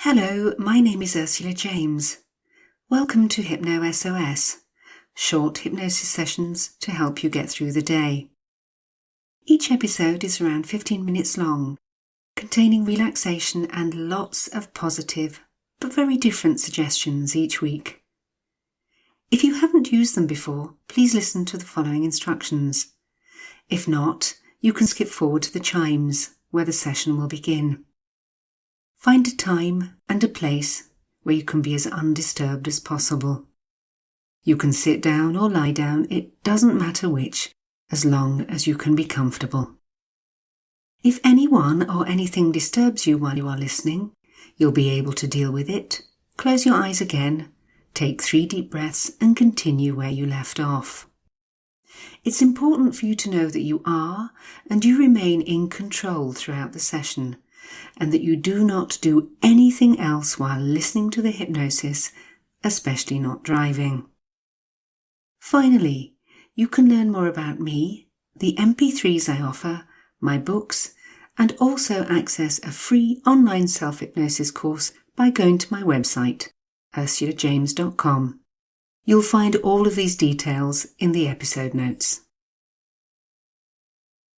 Hello, my name is Ursula James. Welcome to HypnoSOS, short hypnosis sessions to help you get through the day. Each episode is around 15 minutes long, containing relaxation and lots of positive but very different suggestions each week. If you haven't used them before, please listen to the following instructions. If not, you can skip forward to the chimes where the session will begin. Find a time and a place where you can be as undisturbed as possible. You can sit down or lie down, it doesn't matter which, as long as you can be comfortable. If anyone or anything disturbs you while you are listening, you'll be able to deal with it. Close your eyes again, take 3 deep breaths and continue where you left off. It's important for you to know that you are and you remain in control throughout the session, and that you do not do anything else while listening to the hypnosis, especially not driving. Finally, you can learn more about me, the MP3s I offer, my books, and also access a free online self-hypnosis course by going to my website, ursulajames.com. You'll find all of these details in the episode notes.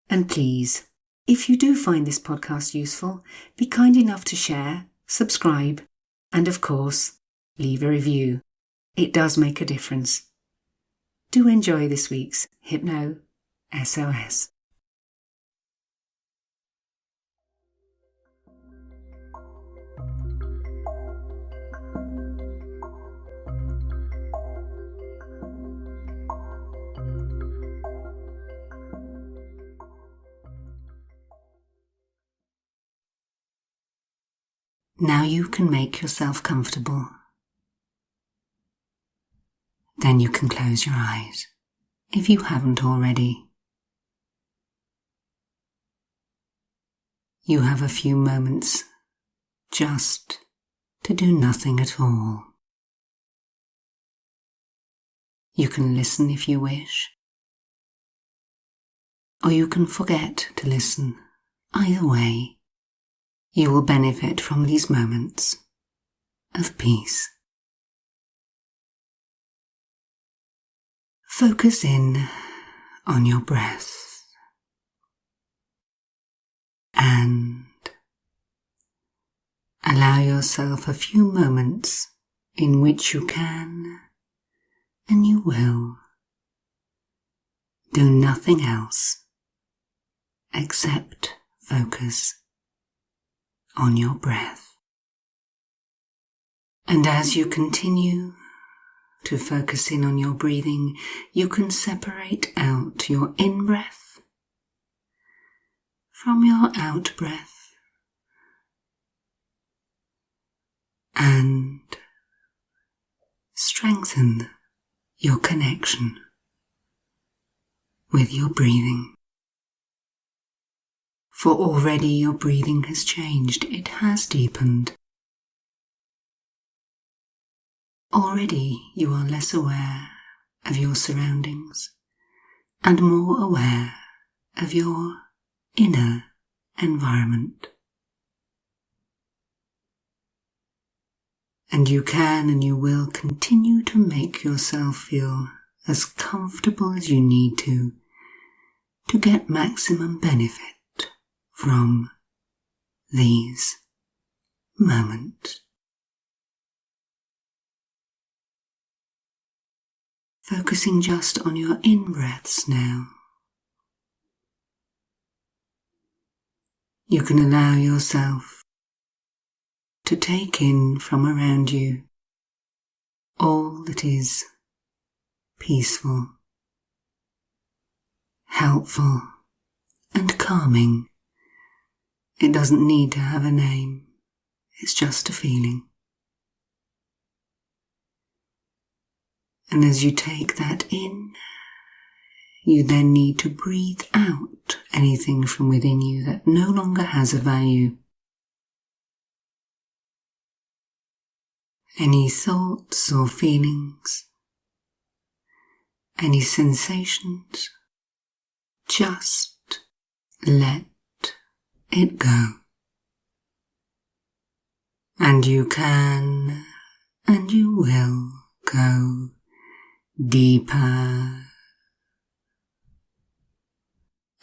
And please, if you do find this podcast useful, be kind enough to share, subscribe, and of course, leave a review. It does make a difference. Do enjoy this week's HypnoSOS. Now you can make yourself comfortable. Then you can close your eyes, if you haven't already. You have a few moments just to do nothing at all. You can listen if you wish, or you can forget to listen. Either way, you will benefit from these moments of peace. Focus in on your breath and allow yourself a few moments in which you can and you will do nothing else except focus on your breath. And as you continue to focus in on your breathing, you can separate out your in-breath from your out-breath and strengthen your connection with your breathing. For already your breathing has changed, it has deepened. Already you are less aware of your surroundings and more aware of your inner environment. And you can and you will continue to make yourself feel as comfortable as you need to get maximum benefit from these moments. Focusing just on your in-breaths now. You can allow yourself to take in from around you all that is peaceful, helpful, and calming. It doesn't need to have a name, it's just a feeling. And as you take that in, you then need to breathe out anything from within you that no longer has a value. Any thoughts or feelings, any sensations, just let it go. And you can and you will go deeper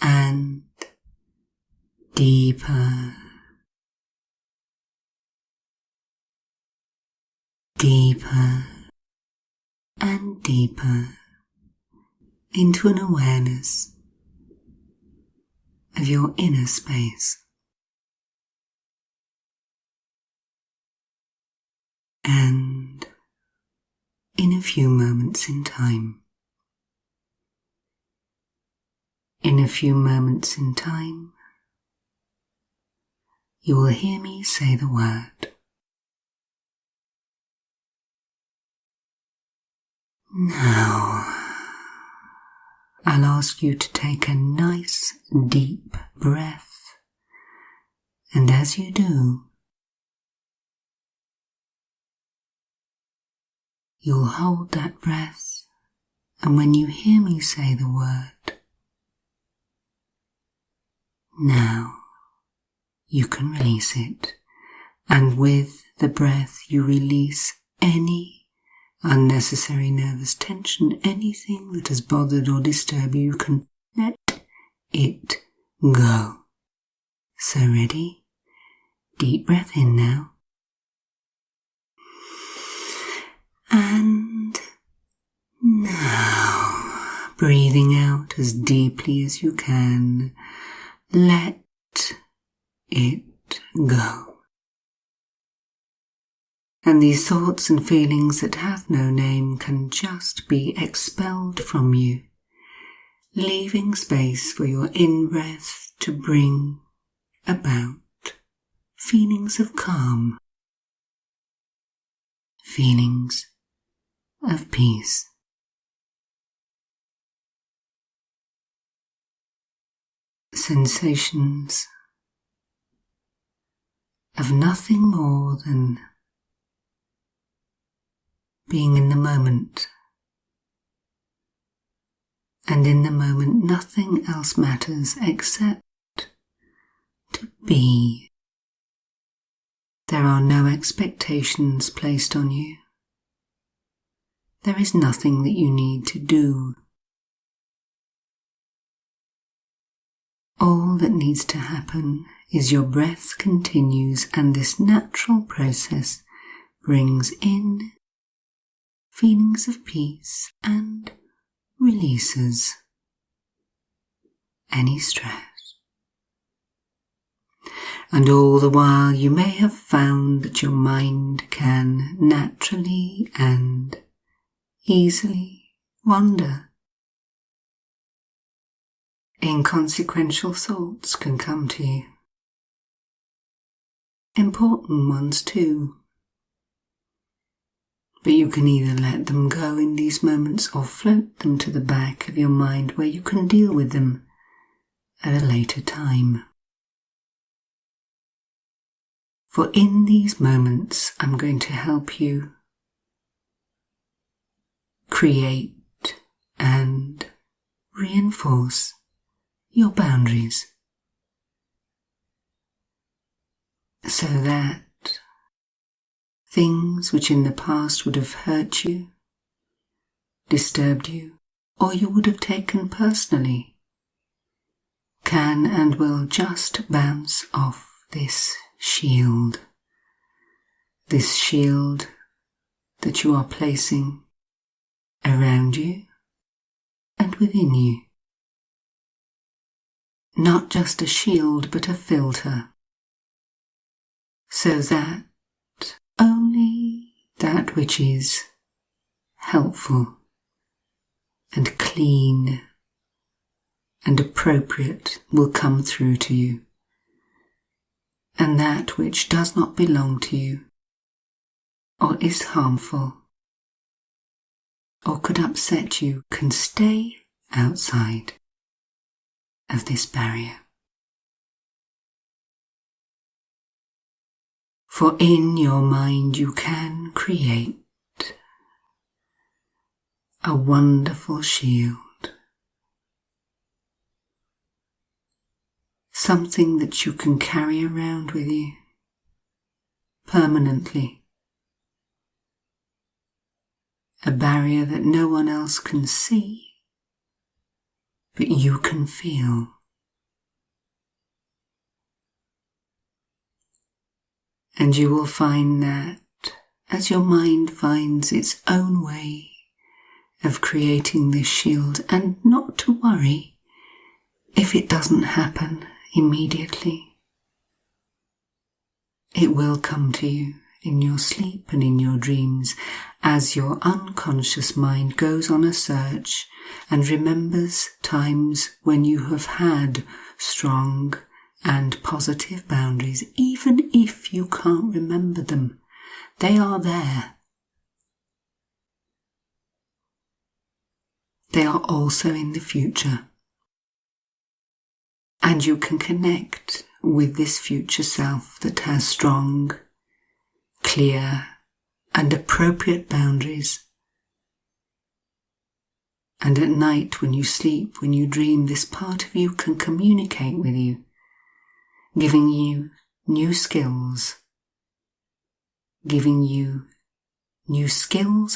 and deeper, deeper and deeper into an awareness of your inner space. And in a few moments in time, you will hear me say the word. Now, I'll ask you to take a nice deep breath, and as you do, you'll hold that breath, and when you hear me say the word, now, you can release it, and with the breath you release any unnecessary nervous tension, anything that has bothered or disturbed you, you can let it go. So ready? Deep breath in now. And now, breathing out as deeply as you can, let it go. And these thoughts and feelings that have no name can just be expelled from you, leaving space for your in-breath to bring about feelings of calm, feelings of peace. Sensations of nothing more than being in the moment, and in the moment nothing else matters except to be. There are no expectations placed on you. There is nothing that you need to do. All that needs to happen is your breath continues, and this natural process brings in feelings of peace and releases any stress. And all the while you may have found that your mind can naturally and easily wander. Inconsequential thoughts can come to you. Important ones too. But you can either let them go in these moments or float them to the back of your mind where you can deal with them at a later time. For in these moments, I'm going to help you create and reinforce your boundaries so that things which in the past would have hurt you, disturbed you, or you would have taken personally, can and will just bounce off this shield that you are placing around you and within you. Not just a shield, but a filter, so that only that which is helpful and clean and appropriate will come through to you, and that which does not belong to you or is harmful or could upset you can stay outside of this barrier. For in your mind you can create a wonderful shield, something that you can carry around with you, permanently. A barrier that no one else can see, but you can feel. And you will find that as your mind finds its own way of creating this shield, and not to worry if it doesn't happen immediately. It will come to you in your sleep and in your dreams as your unconscious mind goes on a search and remembers times when you have had strong and positive boundaries, even if you can't remember them. They are there. They are also in the future. And you can connect with this future self that has strong, clear, and appropriate boundaries. And at night, when you sleep, when you dream, this part of you can communicate with you, giving you new skills,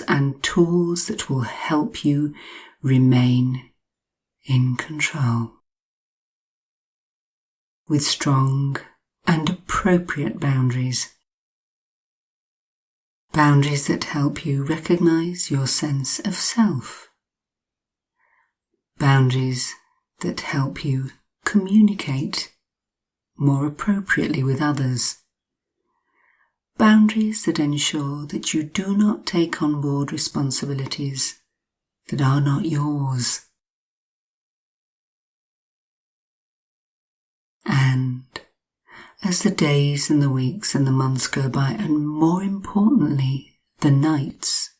and tools that will help you remain in control. With strong and appropriate boundaries. Boundaries that help you recognize your sense of self. Boundaries that help you communicate more appropriately with others. Boundaries that ensure that you do not take on board responsibilities that are not yours. And as the days and the weeks and the months go by, and more importantly, the nights,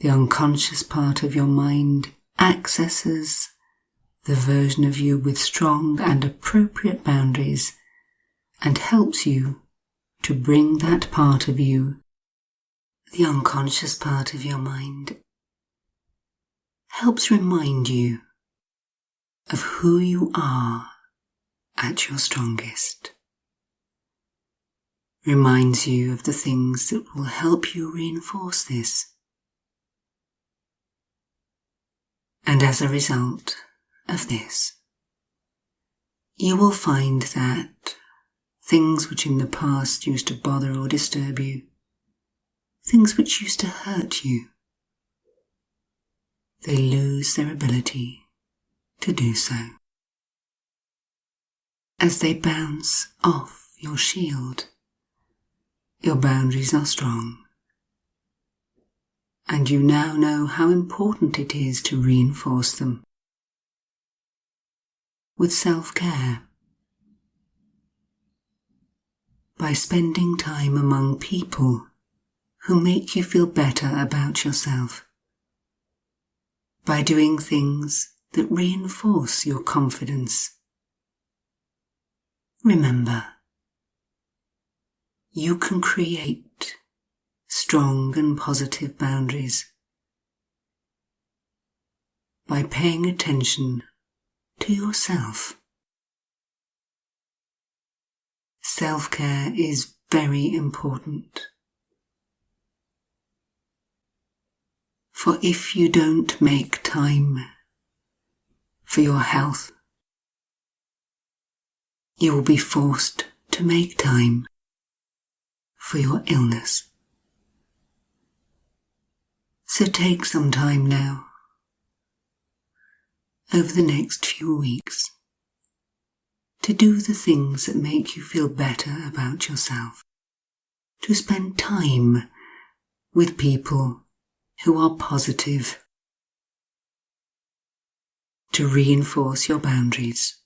the unconscious part of your mind accesses the version of you with strong and appropriate boundaries and helps you to bring that part of you, the unconscious part of your mind, helps remind you of who you are at your strongest. Reminds you of the things that will help you reinforce this. And as a result of this, you will find that things which in the past used to bother or disturb you, things which used to hurt you, they lose their ability to do so. As they bounce off your shield, your boundaries are strong, and you now know how important it is to reinforce them with self-care, by spending time among people who make you feel better about yourself, by doing things that reinforce your confidence. Remember, you can create strong and positive boundaries by paying attention to yourself. Self-care is very important. For if you don't make time for your health, you will be forced to make time for your illness. So take some time now, over the next few weeks, to do the things that make you feel better about yourself, to spend time with people who are positive, to reinforce your boundaries,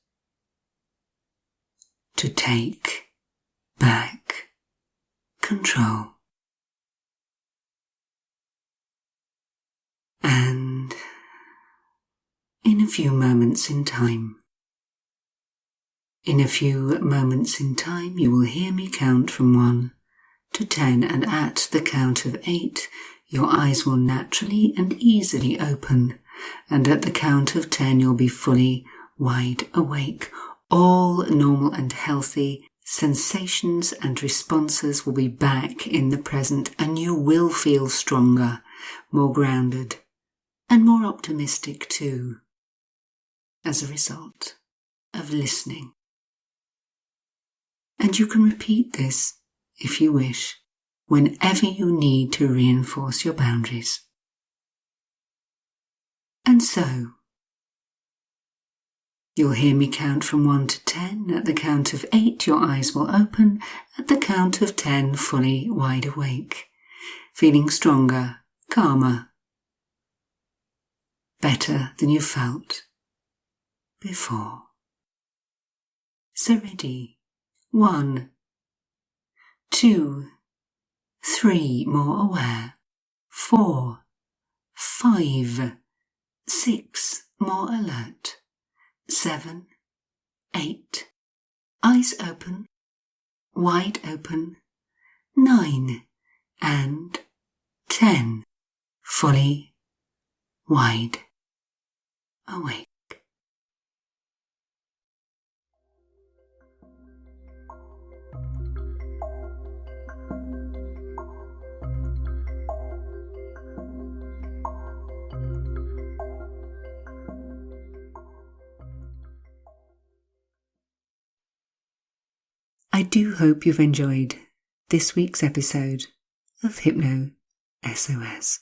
to take back control. And in a few moments in time, you will hear me count from 1 to 10, and at the count of 8, your eyes will naturally and easily open, and at the count of 10, you'll be fully wide awake, all normal and healthy, sensations and responses will be back in the present, and you will feel stronger, more grounded, and more optimistic too, as a result of listening. And you can repeat this, if you wish, whenever you need to reinforce your boundaries. And so, you'll hear me count from 1 to 10. At the count of 8, your eyes will open. At the count of 10, fully wide awake, feeling stronger, calmer, better than you felt before. So ready. 1, 2, 3, more aware. 4, 5, 6, more alert. 7, 8, eyes open, wide open. 9 and 10, fully wide awake. I do hope you've enjoyed this week's episode of HypnoSOS.